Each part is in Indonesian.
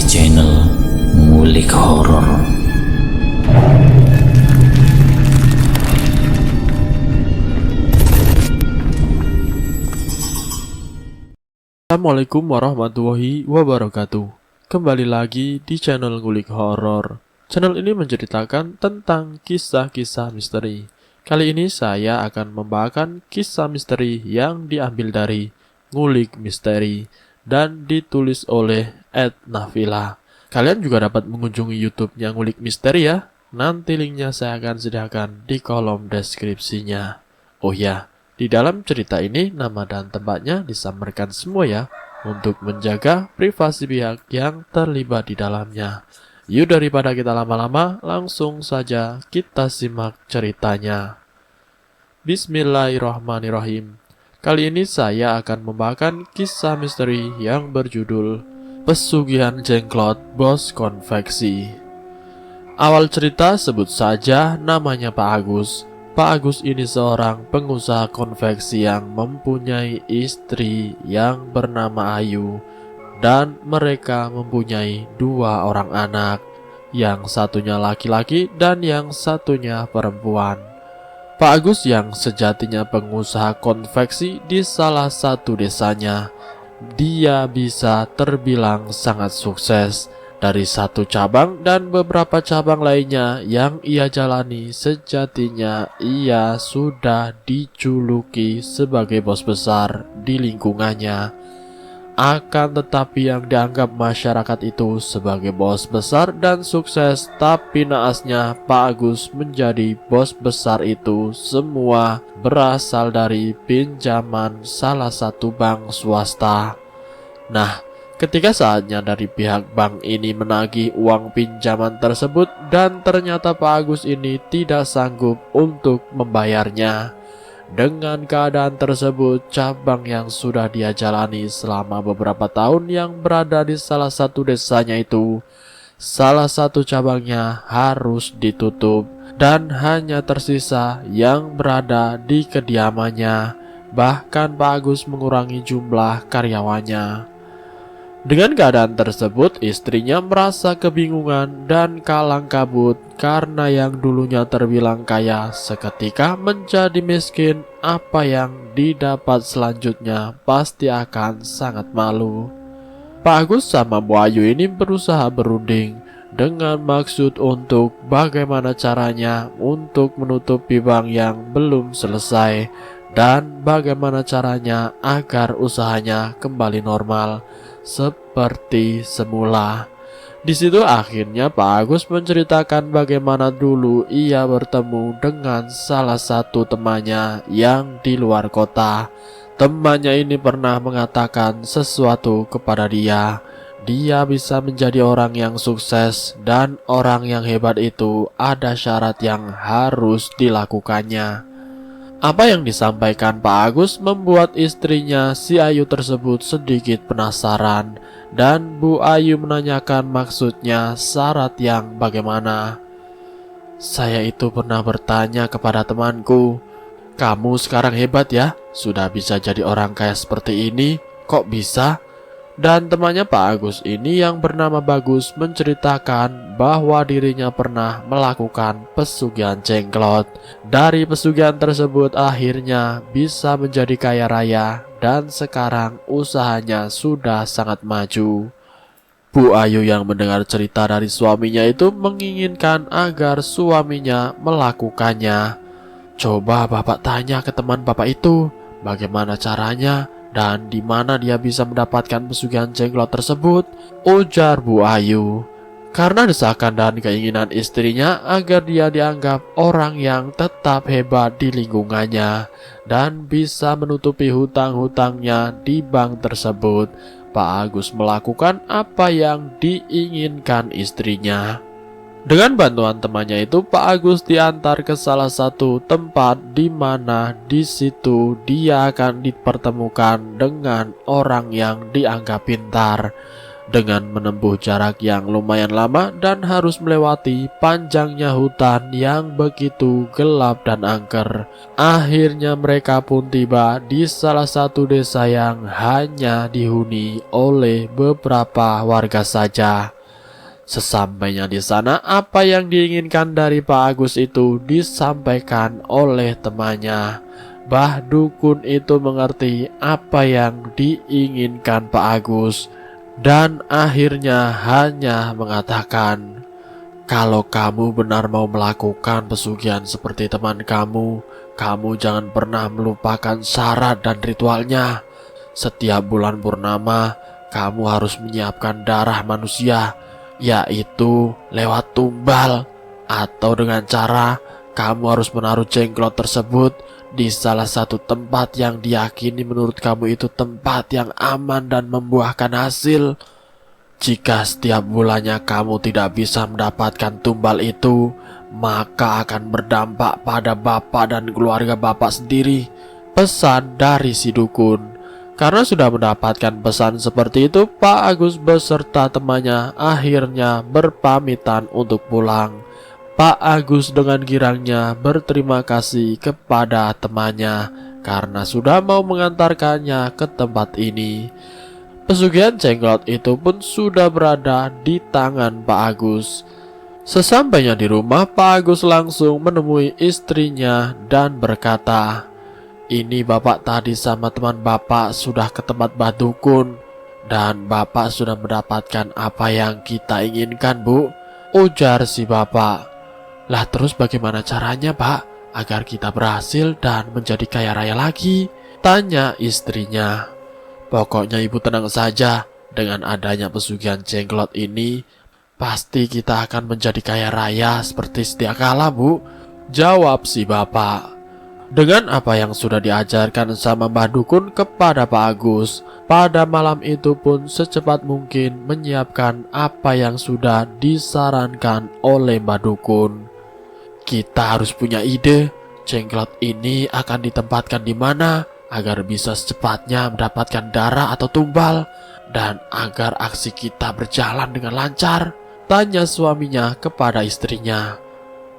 channel Ngulik Horor. Assalamualaikum warahmatullahi wabarakatuh. Kembali lagi di channel Ngulik Horor. Channel ini menceritakan tentang kisah-kisah misteri. Kali ini saya akan membawakan kisah misteri yang diambil dari Ngulik Misteri dan ditulis oleh Ed Nafila. Kalian juga dapat mengunjungi YouTube-nya Ngulik Misteri ya. Nanti linknya saya akan sediakan di kolom deskripsinya. Oh ya, di dalam cerita ini nama dan tempatnya disamarkan semua ya, untuk menjaga privasi pihak yang terlibat di dalamnya. Yuk daripada kita lama-lama, langsung saja kita simak ceritanya. Bismillahirrahmanirrahim. Kali ini saya akan membawakan kisah misteri yang berjudul Pesugihan Jenglot Bos Konveksi. Awal cerita sebut saja namanya Pak Agus. Pak Agus ini seorang pengusaha konveksi yang mempunyai istri yang bernama Ayu, dan mereka mempunyai 2 orang anak, yang satunya laki-laki dan yang satunya perempuan. Pak Agus yang sejatinya pengusaha konveksi di salah satu desanya, dia bisa terbilang sangat sukses. Dari satu cabang dan beberapa cabang lainnya yang ia jalani, sejatinya ia sudah dijuluki sebagai bos besar di lingkungannya. Akan tetapi yang dianggap masyarakat itu sebagai bos besar dan sukses, tapi naasnya Pak Agus menjadi bos besar itu semua berasal dari pinjaman salah satu bank swasta. Nah, ketika saatnya dari pihak bank ini menagih uang pinjaman tersebut dan ternyata Pak Agus ini tidak sanggup untuk membayarnya. Dengan keadaan tersebut, cabang yang sudah dia jalani selama beberapa tahun yang berada di salah satu desanya itu, salah satu cabangnya harus ditutup dan hanya tersisa yang berada di kediamannya. Bahkan Pak Agus mengurangi jumlah karyawannya. Dengan keadaan tersebut, istrinya merasa kebingungan dan kalang kabut karena yang dulunya terbilang kaya seketika menjadi miskin. Apa yang didapat selanjutnya pasti akan sangat malu. Pak Agus sama Bu Ayu ini berusaha berunding dengan maksud untuk bagaimana caranya untuk menutupi bank yang belum selesai dan bagaimana caranya agar usahanya kembali normal seperti semula. Di situ akhirnya Pak Agus menceritakan bagaimana dulu ia bertemu dengan salah satu temannya yang di luar kota. Temannya ini pernah mengatakan sesuatu kepada dia. Dia bisa menjadi orang yang sukses dan orang yang hebat itu ada syarat yang harus dilakukannya. Apa yang disampaikan Pak Agus membuat istrinya si Ayu tersebut sedikit penasaran, dan Bu Ayu menanyakan maksudnya syarat yang bagaimana. Saya itu pernah bertanya kepada temanku, kamu sekarang hebat ya, sudah bisa jadi orang kaya seperti ini, kok bisa? Dan temannya Pak Agus ini yang bernama Bagus menceritakan bahwa dirinya pernah melakukan pesugihan jenglot. Dari pesugihan tersebut akhirnya bisa menjadi kaya raya dan sekarang usahanya sudah sangat maju. Bu Ayu yang mendengar cerita dari suaminya itu menginginkan agar suaminya melakukannya. Coba Bapak tanya ke teman Bapak itu, bagaimana caranya dan di mana dia bisa mendapatkan pesugihan jenglot tersebut, ujar Bu Ayu. Karena desakan dan keinginan istrinya agar dia dianggap orang yang tetap hebat di lingkungannya dan bisa menutupi hutang-hutangnya di bank tersebut, Pak Agus melakukan apa yang diinginkan istrinya. Dengan bantuan temannya itu, Pak Agus diantar ke salah satu tempat di mana di situ dia akan dipertemukan dengan orang yang dianggap pintar. Dengan menempuh jarak yang lumayan lama dan harus melewati panjangnya hutan yang begitu gelap dan angker, akhirnya mereka pun tiba di salah satu desa yang hanya dihuni oleh beberapa warga saja. Sesampainya di sana, apa yang diinginkan dari Pak Agus itu disampaikan oleh temannya. Mbah Dukun itu mengerti apa yang diinginkan Pak Agus dan akhirnya hanya mengatakan, "Kalau kamu benar mau melakukan pesugihan seperti teman kamu jangan pernah melupakan syarat dan ritualnya. Setiap bulan purnama, kamu harus menyiapkan darah manusia, yaitu lewat tumbal, atau dengan cara kamu harus menaruh jenglot tersebut di salah satu tempat yang diyakini menurut kamu itu tempat yang aman dan membuahkan hasil. Jika setiap bulannya kamu tidak bisa mendapatkan tumbal itu, maka akan berdampak pada bapak dan keluarga bapak sendiri." Pesan dari si dukun. Karena sudah mendapatkan pesan seperti itu, Pak Agus beserta temannya akhirnya berpamitan untuk pulang. Pak Agus dengan girangnya berterima kasih kepada temannya karena sudah mau mengantarkannya ke tempat ini. Pesugihan jenglot itu pun sudah berada di tangan Pak Agus. Sesampainya di rumah, Pak Agus langsung menemui istrinya dan berkata, "Ini bapak tadi sama teman bapak sudah ke tempat Mbah Dukun, dan bapak sudah mendapatkan apa yang kita inginkan, Bu," ujar si bapak. "Lah terus bagaimana caranya, Pak, agar kita berhasil dan menjadi kaya raya lagi?" tanya istrinya. "Pokoknya ibu tenang saja, dengan adanya pesugihan jenglot ini, pasti kita akan menjadi kaya raya seperti sedia kala, Bu," jawab si bapak. Dengan apa yang sudah diajarkan sama Mbah Dukun kepada Pak Agus, pada malam itu pun secepat mungkin menyiapkan apa yang sudah disarankan oleh Mbah Dukun. "Kita harus punya ide, jenglot ini akan ditempatkan di mana agar bisa secepatnya mendapatkan darah atau tumbal, dan agar aksi kita berjalan dengan lancar," tanya suaminya kepada istrinya.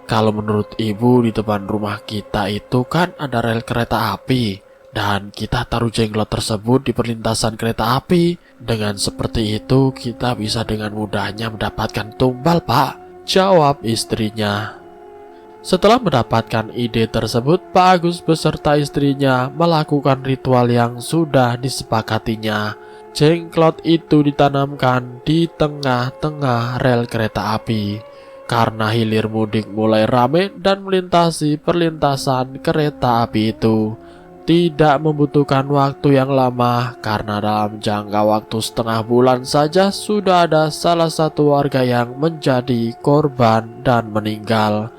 "Kalau menurut ibu, di depan rumah kita itu kan ada rel kereta api, dan kita taruh jenglot tersebut di perlintasan kereta api. Dengan seperti itu kita bisa dengan mudahnya mendapatkan tumbal, Pak," jawab istrinya. Setelah mendapatkan ide tersebut, Pak Agus beserta istrinya melakukan ritual yang sudah disepakatinya. Jenglot itu ditanamkan di tengah-tengah rel kereta api. Karena hilir mudik mulai ramai dan melintasi perlintasan kereta api itu, tidak membutuhkan waktu yang lama karena dalam jangka waktu setengah bulan saja sudah ada salah satu warga yang menjadi korban dan meninggal.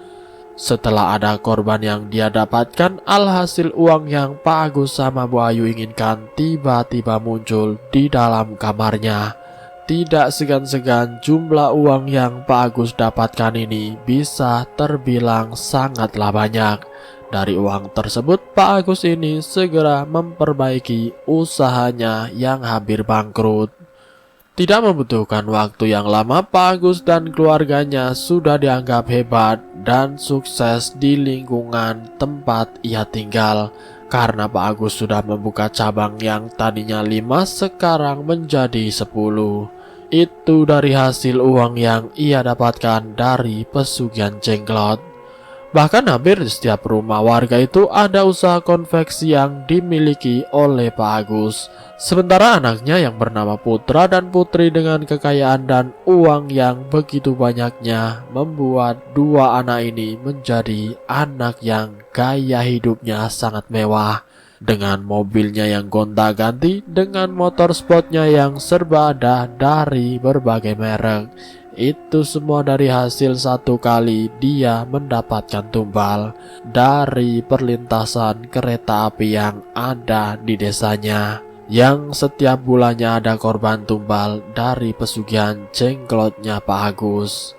Setelah ada korban yang dia dapatkan, alhasil uang yang Pak Agus sama Bu Ayu inginkan tiba-tiba muncul di dalam kamarnya. Tidak segan-segan jumlah uang yang Pak Agus dapatkan ini bisa terbilang sangatlah banyak. Dari uang tersebut, Pak Agus ini segera memperbaiki usahanya yang hampir bangkrut. Tidak membutuhkan waktu yang lama, Pak Agus dan keluarganya sudah dianggap hebat dan sukses di lingkungan tempat ia tinggal. Karena Pak Agus sudah membuka cabang yang tadinya 5 sekarang menjadi 10. Itu dari hasil uang yang ia dapatkan dari pesugihan jenglot. Bahkan hampir di setiap rumah warga itu ada usaha konveksi yang dimiliki oleh Pak Agus. Sementara anaknya yang bernama Putra dan Putri dengan kekayaan dan uang yang begitu banyaknya membuat dua anak ini menjadi anak yang gaya hidupnya sangat mewah. Dengan mobilnya yang gonta-ganti, dengan motor sportnya yang serba ada dari berbagai merek. Itu semua dari hasil satu kali dia mendapatkan tumbal dari perlintasan kereta api yang ada di desanya, yang setiap bulannya ada korban tumbal dari pesugihan jenglotnya Pak Agus.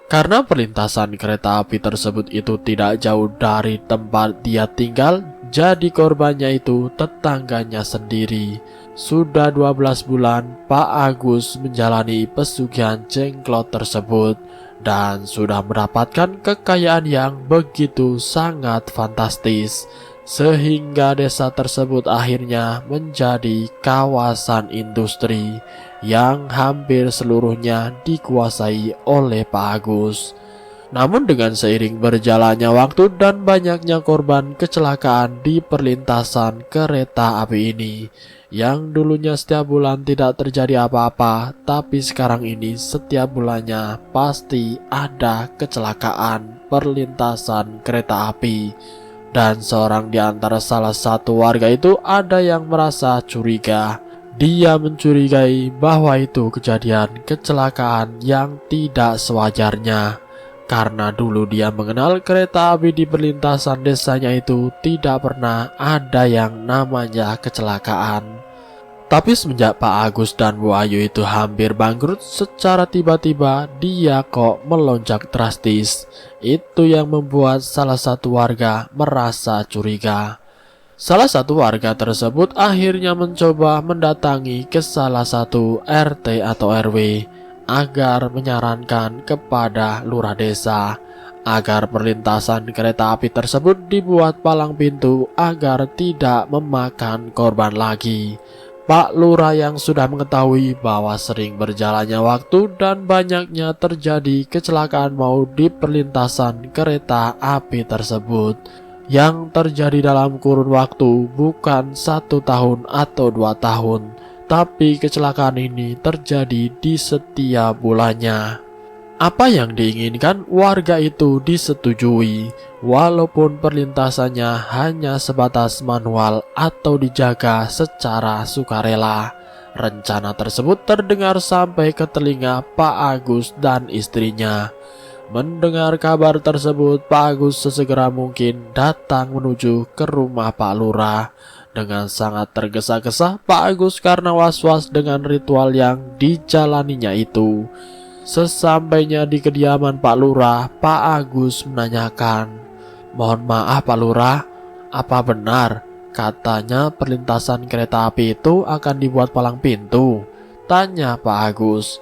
Karena perlintasan kereta api tersebut itu tidak jauh dari tempat dia tinggal, jadi korbannya itu tetangganya sendiri. Sudah 12 bulan Pak Agus menjalani pesugihan jenglot tersebut dan sudah mendapatkan kekayaan yang begitu sangat fantastis. sehingga desa tersebut akhirnya menjadi kawasan industri yang hampir seluruhnya dikuasai oleh Pak Agus. Namun dengan seiring berjalannya waktu dan banyaknya korban kecelakaan di perlintasan kereta api ini, yang dulunya setiap bulan tidak terjadi apa-apa, tapi sekarang ini setiap bulannya pasti ada kecelakaan perlintasan kereta api. Dan seorang di antara salah satu warga itu ada yang merasa curiga. Dia mencurigai bahwa itu kejadian kecelakaan yang tidak sewajarnya. Karena dulu dia mengenal kereta api di perlintasan desanya itu tidak pernah ada yang namanya kecelakaan. Tapi semenjak Pak Agus dan Bu Ayu itu hampir bangkrut, secara tiba-tiba dia kok melonjak drastis. Itu yang membuat salah satu warga merasa curiga. Salah satu warga tersebut akhirnya mencoba mendatangi ke salah satu RT atau RW agar menyarankan kepada lurah desa agar perlintasan kereta api tersebut dibuat palang pintu agar tidak memakan korban lagi. Pak Lurah yang sudah mengetahui bahwa sering berjalannya waktu dan banyaknya terjadi kecelakaan maut di perlintasan kereta api tersebut yang terjadi dalam kurun waktu bukan 1 tahun atau 2 tahun, tapi kecelakaan ini terjadi di setiap bulannya. Apa yang diinginkan warga itu disetujui, walaupun perlintasannya hanya sebatas manual atau dijaga secara sukarela. Rencana tersebut terdengar sampai ke telinga Pak Agus dan istrinya. Mendengar kabar tersebut, Pak Agus sesegera mungkin datang menuju ke rumah Pak Lurah. Dengan sangat tergesa-gesa, Pak Agus karena was-was dengan ritual yang dijalaninya itu. Sesampainya di kediaman Pak Lurah, Pak Agus menanyakan, "Mohon maaf Pak Lurah, apa benar katanya perlintasan kereta api itu akan dibuat palang pintu?" Tanya Pak Agus.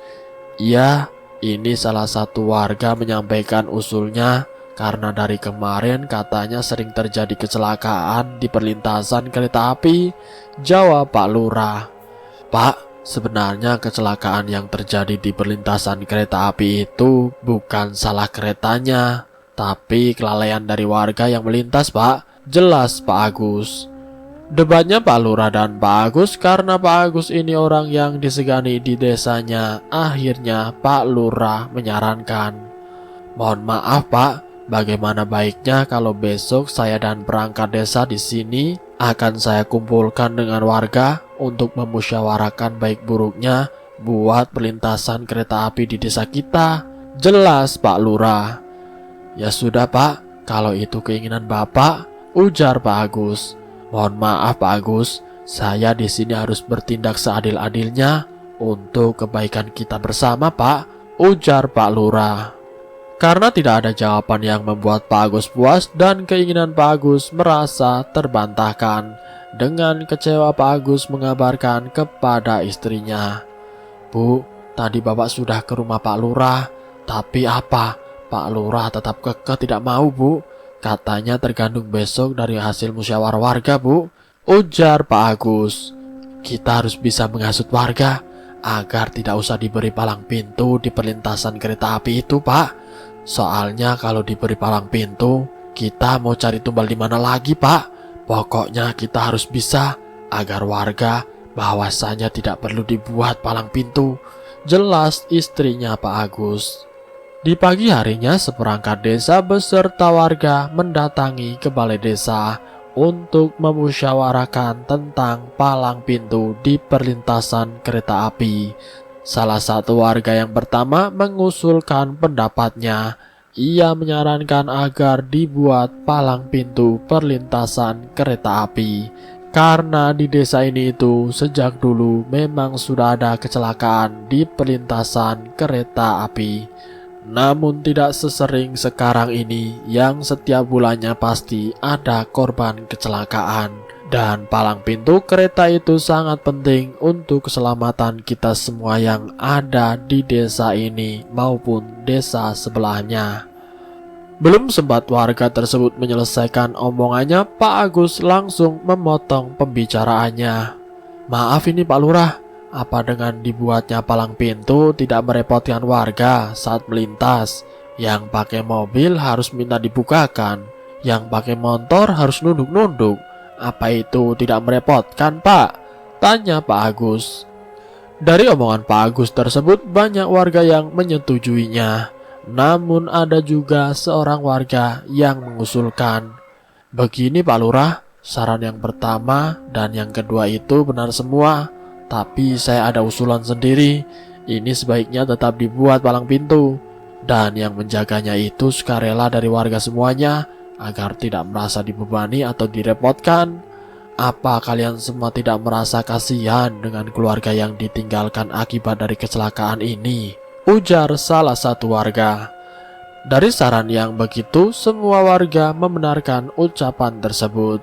"Iya, ini salah satu warga menyampaikan usulnya karena dari kemarin katanya sering terjadi kecelakaan di perlintasan kereta api," jawab Pak Lurah. "Pak, sebenarnya kecelakaan yang terjadi di perlintasan kereta api itu bukan salah keretanya, tapi kelalaian dari warga yang melintas, Pak," jelas Pak Agus. Debatnya Pak Lurah dan Pak Agus karena Pak Agus ini orang yang disegani di desanya. Akhirnya Pak Lurah menyarankan, "Mohon maaf Pak, bagaimana baiknya kalau besok saya dan perangkat desa di sini akan saya kumpulkan dengan warga untuk memusyawarahkan baik buruknya buat perlintasan kereta api di desa kita," jelas Pak Lurah. "Ya sudah Pak, kalau itu keinginan Bapak," ujar Pak Agus. "Mohon maaf Pak Agus, saya di sini harus bertindak seadil-adilnya untuk kebaikan kita bersama Pak," ujar Pak Lurah. Karena tidak ada jawaban yang membuat Pak Agus puas dan keinginan Pak Agus merasa terbantahkan. Dengan kecewa Pak Agus mengabarkan kepada istrinya, "Bu, tadi Bapak sudah ke rumah Pak Lurah, tapi apa? Pak Lurah tetap kekeh tidak mau Bu. Katanya tergantung besok dari hasil musyawarah warga Bu," ujar Pak Agus. "Kita harus bisa menghasut warga agar tidak usah diberi palang pintu di perlintasan kereta api itu Pak. Soalnya kalau diberi palang pintu, kita mau cari tumbal di mana lagi Pak? Pokoknya kita harus bisa agar warga bahwasanya tidak perlu dibuat palang pintu," jelas istrinya Pak Agus. Di pagi harinya seperangkat desa beserta warga mendatangi ke balai desa untuk memusyawarahkan tentang palang pintu di perlintasan kereta api. Salah satu warga yang pertama mengusulkan pendapatnya. Ia menyarankan agar dibuat palang pintu perlintasan kereta api. Karena di desa ini itu sejak dulu memang sudah ada kecelakaan di perlintasan kereta api. Namun tidak sesering sekarang ini yang setiap bulannya pasti ada korban kecelakaan. Dan palang pintu kereta itu sangat penting untuk keselamatan kita semua yang ada di desa ini maupun desa sebelahnya. Belum sempat warga tersebut menyelesaikan omongannya, Pak Agus langsung memotong pembicaraannya. Maaf ini Pak Lurah, apa dengan dibuatnya palang pintu tidak merepotkan warga saat melintas? Yang pakai mobil harus minta dibukakan, yang pakai motor harus nunduk-nunduk. Apa itu tidak merepotkan Pak? Tanya Pak Agus. Dari omongan Pak Agus tersebut banyak warga yang menyetujuinya. Namun ada juga seorang warga yang mengusulkan, begini Pak Lurah, saran yang pertama dan yang kedua itu benar semua, tapi saya ada usulan sendiri. Ini sebaiknya tetap dibuat palang pintu, dan yang menjaganya itu sukarela dari warga semuanya, agar tidak merasa dibebani atau direpotkan. Apa kalian semua tidak merasa kasihan dengan keluarga yang ditinggalkan akibat dari kecelakaan ini? Ujar salah satu warga. Dari saran yang begitu, semua warga membenarkan ucapan tersebut.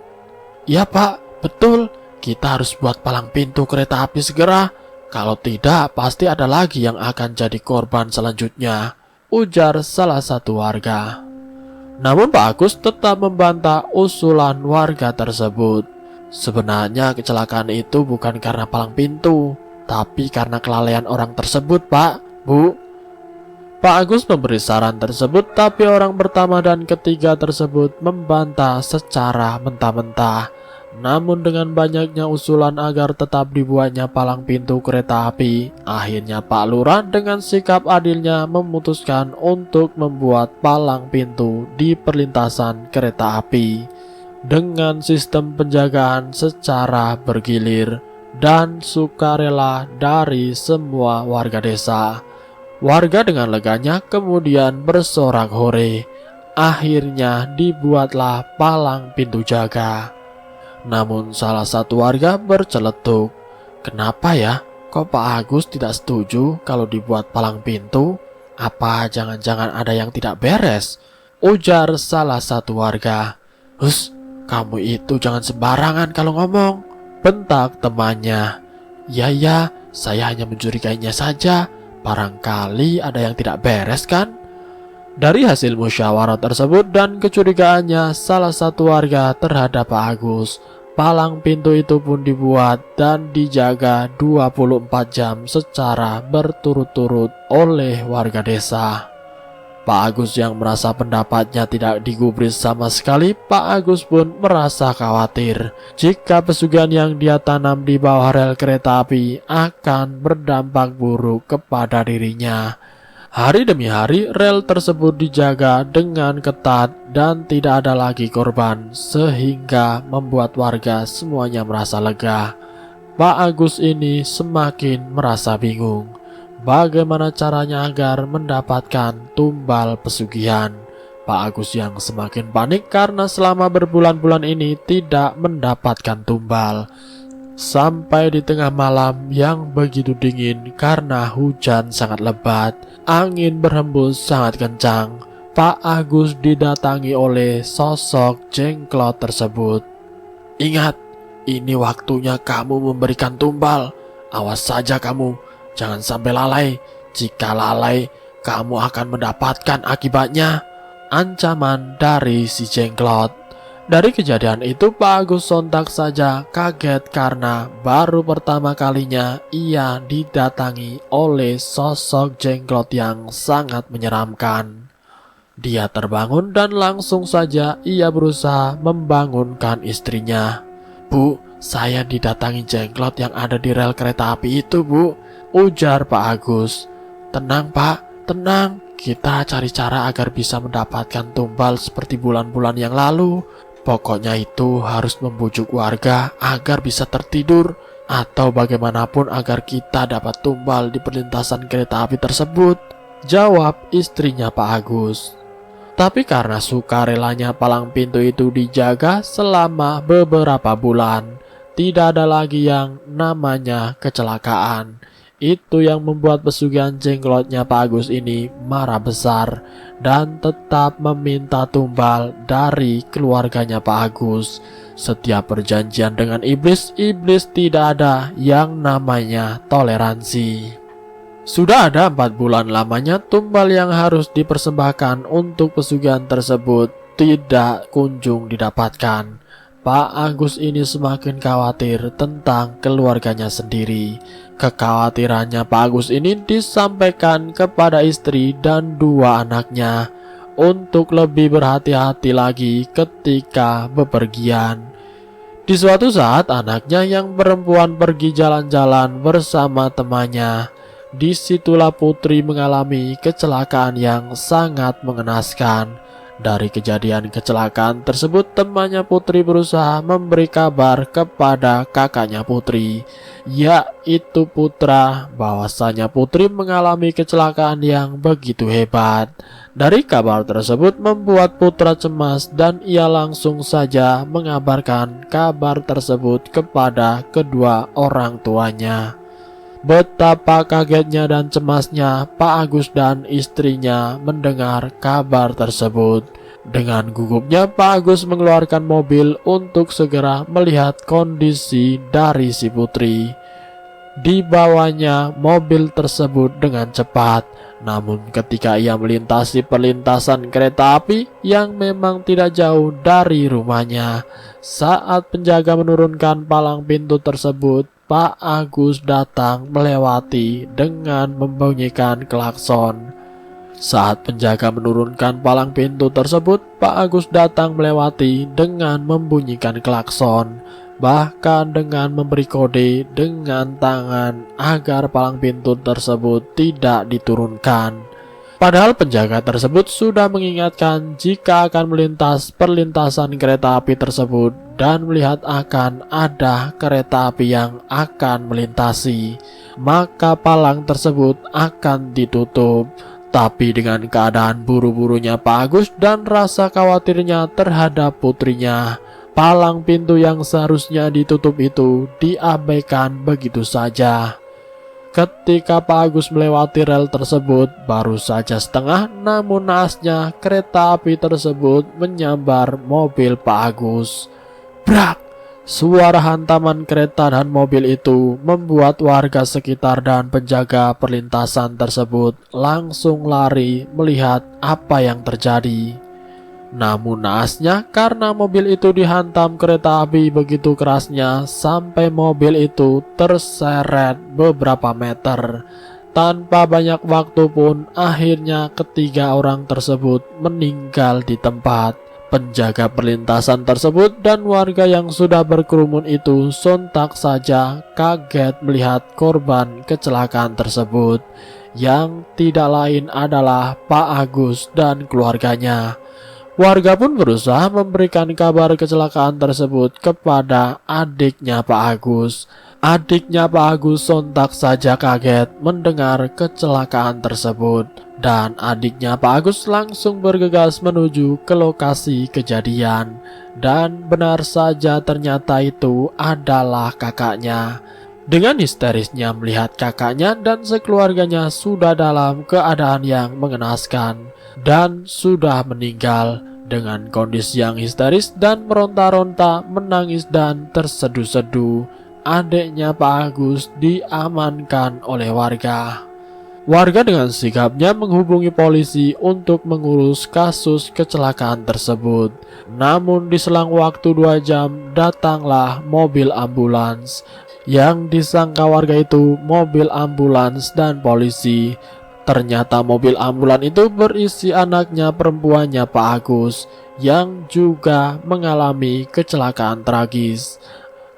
Ya Pak, betul, kita harus buat palang pintu kereta api segera. Kalau tidak, pasti ada lagi yang akan jadi korban selanjutnya, ujar salah satu warga. Namun Pak Agus tetap membantah usulan warga tersebut. Sebenarnya kecelakaan itu bukan karena palang pintu, tapi karena kelalaian orang tersebut Pak, Bu. Pak Agus memberi saran tersebut, tapi orang pertama dan ketiga tersebut membantah secara mentah-mentah. Namun dengan banyaknya usulan agar tetap dibuatnya palang pintu kereta api, akhirnya Pak Lurah dengan sikap adilnya memutuskan untuk membuat palang pintu di perlintasan kereta api dengan sistem penjagaan secara bergilir dan sukarela dari semua warga desa. Warga dengan leganya kemudian bersorak hore. Akhirnya dibuatlah palang pintu jaga. Namun salah satu warga berceletuk, kenapa ya? Kok Pak Agus tidak setuju kalau dibuat palang pintu? Apa jangan-jangan ada yang tidak beres? Ujar salah satu warga. Hus, kamu itu jangan sembarangan kalau ngomong, bentak temannya. Ya, saya hanya mencurigainya saja. Barangkali ada yang tidak beres kan? Dari hasil musyawarah tersebut dan kecurigaannya salah satu warga terhadap Pak Agus, palang pintu itu pun dibuat dan dijaga 24 jam secara berturut-turut oleh warga desa. Pak Agus yang merasa pendapatnya tidak digubris sama sekali, Pak Agus pun merasa khawatir jika pesugihan yang dia tanam di bawah rel kereta api akan berdampak buruk kepada dirinya. Hari demi hari rel tersebut dijaga dengan ketat dan tidak ada lagi korban, sehingga membuat warga semuanya merasa lega. Pak Agus ini semakin merasa bingung. Bagaimana caranya agar mendapatkan tumbal pesugihan? Pak Agus yang semakin panik karena selama berbulan-bulan ini tidak mendapatkan tumbal. Sampai di tengah malam yang begitu dingin karena hujan sangat lebat, angin berhembus sangat kencang, Pak Agus didatangi oleh sosok jengklot tersebut. Ingat, ini waktunya kamu memberikan tumbal. Awas saja kamu, jangan sampai lalai. Jika lalai, kamu akan mendapatkan akibatnya. Ancaman dari si jengklot. Dari kejadian itu Pak Agus sontak saja kaget karena baru pertama kalinya ia didatangi oleh sosok jengklot yang sangat menyeramkan. Dia terbangun dan langsung saja ia berusaha membangunkan istrinya. Bu, saya didatangi jengklot yang ada di rel kereta api itu, Bu, ujar Pak Agus. Tenang Pak, tenang. Kita cari cara agar bisa mendapatkan tumbal seperti bulan-bulan yang lalu. Pokoknya itu harus membujuk warga agar bisa tertidur atau bagaimanapun agar kita dapat tumbal di perlintasan kereta api tersebut, jawab istrinya Pak Agus. Tapi karena sukarelanya palang pintu itu dijaga selama beberapa bulan, tidak ada lagi yang namanya kecelakaan. Itu yang membuat pesugihan jengklotnya Pak Agus ini marah besar dan tetap meminta tumbal dari keluarganya Pak Agus. Setiap perjanjian dengan iblis tidak ada yang namanya toleransi. Sudah ada 4 bulan lamanya tumbal yang harus dipersembahkan untuk pesugihan tersebut tidak kunjung didapatkan. Pak Agus ini semakin khawatir tentang keluarganya sendiri. Kekhawatirannya Pak Agus ini disampaikan kepada istri dan 2 anaknya untuk lebih berhati-hati lagi ketika bepergian. Di suatu saat anaknya yang perempuan pergi jalan-jalan bersama temannya. Disitulah Putri mengalami kecelakaan yang sangat mengenaskan. Dari kejadian kecelakaan tersebut, temannya Putri berusaha memberi kabar kepada kakaknya Putri, yaitu Putra, bahwasanya Putri mengalami kecelakaan yang begitu hebat. Dari kabar tersebut membuat Putra cemas dan ia langsung saja mengabarkan kabar tersebut kepada kedua orang tuanya. Betapa kagetnya dan cemasnya Pak Agus dan istrinya mendengar kabar tersebut. Dengan gugupnya Pak Agus mengeluarkan mobil untuk segera melihat kondisi dari si Putri. Dibawanya mobil tersebut dengan cepat. Namun ketika ia melintasi perlintasan kereta api yang memang tidak jauh dari rumahnya, saat penjaga menurunkan palang pintu tersebut, Pak Agus datang melewati dengan membunyikan klakson. Saat penjaga menurunkan palang pintu tersebut, Pak Agus datang melewati dengan membunyikan klakson, bahkan dengan memberi kode dengan tangan agar palang pintu tersebut tidak diturunkan. Padahal penjaga tersebut sudah mengingatkan jika akan melintas perlintasan kereta api tersebut dan melihat akan ada kereta api yang akan melintasi, maka palang tersebut akan ditutup. Tapi dengan keadaan buru-burunya Pak Agus dan rasa khawatirnya terhadap putrinya, palang pintu yang seharusnya ditutup itu diabaikan begitu saja. Ketika Pak Agus melewati rel tersebut baru saja setengah, namun naasnya kereta api tersebut menyambar mobil Pak Agus. Brak! Suara hantaman kereta dan mobil itu membuat warga sekitar dan penjaga perlintasan tersebut langsung lari melihat apa yang terjadi. Namun naasnya karena mobil itu dihantam kereta api begitu kerasnya sampai mobil itu terseret beberapa meter. Tanpa banyak waktu pun akhirnya ketiga orang tersebut meninggal di tempat. Penjaga perlintasan tersebut dan warga yang sudah berkerumun itu sontak saja kaget melihat korban kecelakaan tersebut, yang tidak lain adalah Pak Agus dan keluarganya. Warga pun berusaha memberikan kabar kecelakaan tersebut kepada adiknya Pak Agus. Adiknya Pak Agus sontak saja kaget mendengar kecelakaan tersebut, dan adiknya Pak Agus langsung bergegas menuju ke lokasi kejadian. Dan benar saja ternyata itu adalah kakaknya. Dengan histerisnya melihat kakaknya dan sekeluarganya sudah dalam keadaan yang mengenaskan dan sudah meninggal. Dengan kondisi yang histeris dan meronta-ronta, menangis dan terseduh-seduh, adiknya Pak Agus diamankan oleh warga. Warga dengan sigapnya menghubungi polisi untuk mengurus kasus kecelakaan tersebut. Namun di selang waktu 2 jam datanglah mobil ambulans. Yang disangka warga itu mobil ambulans dan polisi. Ternyata mobil ambulan itu berisi anaknya perempuannya Pak Agus yang juga mengalami kecelakaan tragis.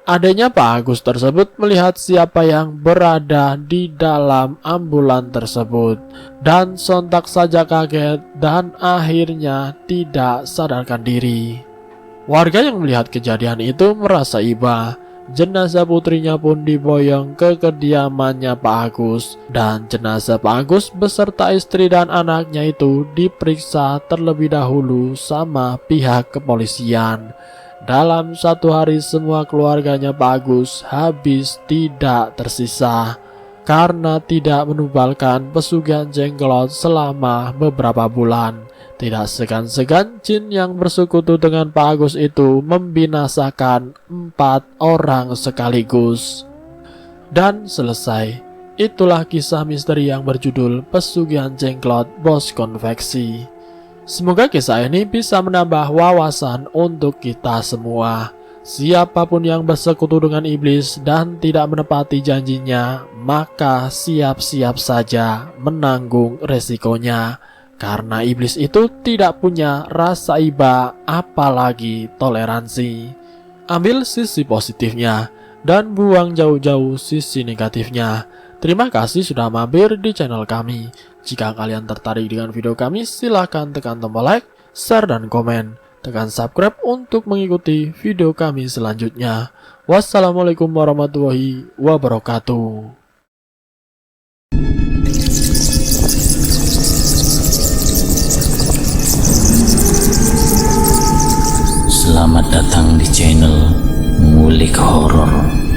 Adanya Pak Agus tersebut melihat siapa yang berada di dalam ambulan tersebut dan sontak saja kaget dan akhirnya tidak sadarkan diri. Warga yang melihat kejadian itu merasa iba. Jenazah putrinya pun diboyong ke kediamannya Pak Agus, dan jenazah Pak Agus beserta istri dan anaknya itu diperiksa terlebih dahulu sama pihak kepolisian. Dalam 1 hari semua keluarganya Pak Agus habis tidak tersisa karena tidak menubalkan pesugihan jenglot selama beberapa bulan. Tidak segan-segan jin yang bersekutu dengan Pak Agus itu membinasakan 4 orang sekaligus. Dan selesai. Itulah kisah misteri yang berjudul Pesugihan Jenglot Bos Konveksi. Semoga kisah ini bisa menambah wawasan untuk kita semua. Siapapun yang bersekutu dengan iblis dan tidak menepati janjinya, maka siap-siap saja menanggung resikonya. Karena iblis itu tidak punya rasa iba, apalagi toleransi. Ambil sisi positifnya dan buang jauh-jauh sisi negatifnya. Terima kasih sudah mampir di channel kami. Jika kalian tertarik dengan video kami, silahkan tekan tombol like, share, dan komen. Tekan subscribe untuk mengikuti video kami selanjutnya. Wassalamualaikum warahmatullahi wabarakatuh. Selamat datang di channel Ngulik Horor.